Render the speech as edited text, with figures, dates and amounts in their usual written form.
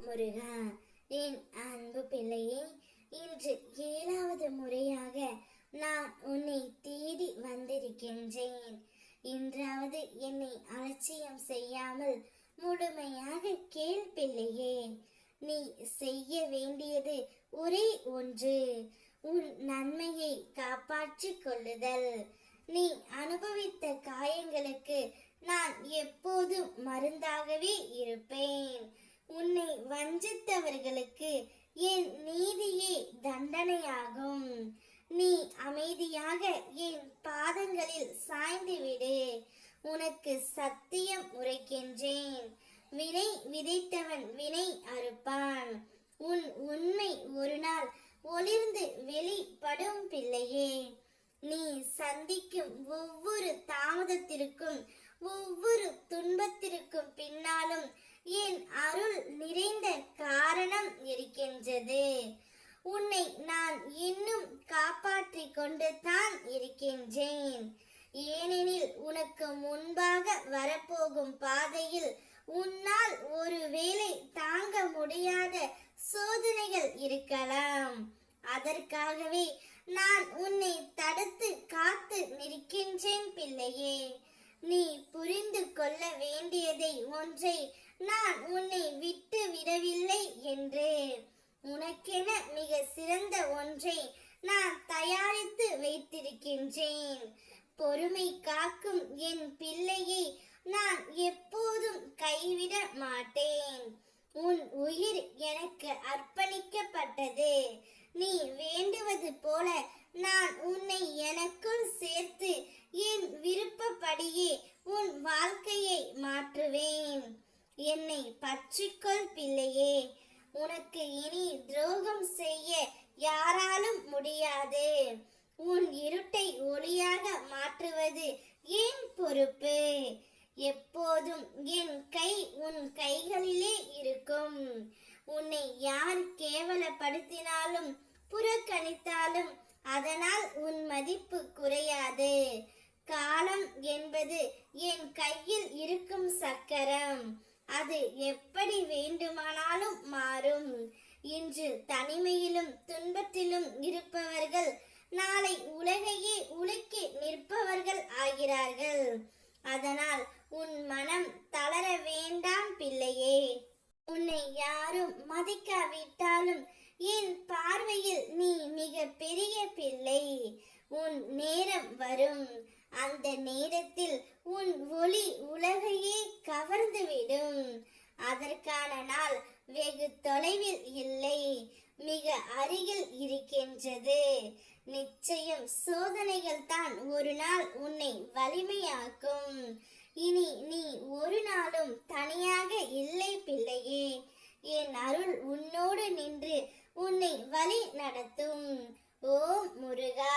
முருகா. என் அன்பு பிள்ளையே, இன்று 7வது முறையாக நான் உன்னை தேடி வந்திருக்கின்றேன். இன்றாவது என்னை அலட்சியம் செய்யாமல் முழுமையாக கேள் பிள்ளையே. நீ செய்ய வேண்டியது ஒரே ஒன்று, உன் நன்மையை காப்பாற்றிக் கொள்ளுதல். நீ அனுபவித்த காயங்களுக்கு நான் எப்போதும் மருந்தாகவே இருப்பேன். உன்னை வஞ்சித்தவர்களுக்கு என் நீதியே தண்டனையாகும். நீ அமைதியாக என் பாதங்களில் சாய்ந்து விடு. உனக்கு சத்தியம் உரைக்கின்றேன், வினை விதைத்தவன் வினை அறுப்பான். உன் உண்மை ஒரு நாள் ஒளிர்ந்து வெளிப்படும் பிள்ளையே. நீ சந்திக்கும் ஒவ்வொரு தாமதத்திற்கும் ஒவ்வொரு துன்பத்திற்கும் பின்னாலும் என் அருள் நிறைந்த காரணம் இருக்கின்றது. உன்னை நான் இன்னும் காப்பாற்றிக் கொண்டு தான் இருக்கின்றேன். ஏனெனில் உனக்கு முன்பாக வரப்போகும் பாதையில் உன்னால் ஒருவேளை தாங்க முடியாத சோதனைகள் இருக்கலாம். அதற்காகவே நான் உன்னை தடுத்து காத்து நிற்கின்றேன் பிள்ளையே. நீ புரிந்து கொள்ள வேண்டியதை ஒன்றை நான் உன்னை விட்டு விடவில்லை என்று. உனக்கென மிக சிறந்த ஒன்றை நான் தயாரித்து வைத்திருக்கின்றேன். பொறுமை காக்கும் என் பிள்ளையை நான் எப்போதும் கைவிட மாட்டேன். உன் உயிர் எனக்கு அர்ப்பணிக்கப்பட்டது. நீ வேண்டுவது போல நான் உன்னை எனக்குள் சேர்த்து என் விருப்பப்படியே உன் வாழ்க்கையை மாற்றுவேன். என்னை பற்றிக்கொள் பிள்ளையே. உனக்கு இனி துரோகம் செய்ய யாராலும் முடியாது. உன் இருட்டை ஒளியாக மாற்றுவது என் பொறுப்பு. எப்போதும் என் கை உன் கைகளிலே இருக்கும். உன்னை யார் கேவலப்படுத்தினாலும் புறக்கணித்தாலும் அதனால் உன் மதிப்பு குறையாது. காலம் என்பது என் கையில் இருக்கும் சக்கரம். அது எப்படி வேண்டுமானாலும் மாறும். இன்று தனிமையிலும் துன்பத்திலும் இருப்பவர்கள் நாளை உலகையே உலுக்கி நிற்பவர்கள் ஆகிறார்கள். அதனால் உன் மனம் தளர வேண்டாம் பிள்ளையே. உன்னை யாரும் மதிக்காவிட்டாலும் என் பார்வையில் நீ மிக பெரிய பிள்ளை. உன் நேரம் வரும். அந்த நேரத்தில் உன் ஒளி உலகையே கவர்ந்துவிடும். அதற்கான நாள் வெகு தொலைவில் இல்லை, மிக அருகில் இருக்கின்றது. நிச்சயம் சோதனைகள் தான் ஒரு நாள் உன்னை வலிமையாக்கும். இனி நீ ஒரு நாளும் தனியாக இல்லை பிள்ளையே. என் அருள் உன்னோடு நின்று உன்னை வழி நடத்தும். ஓம் முருகா.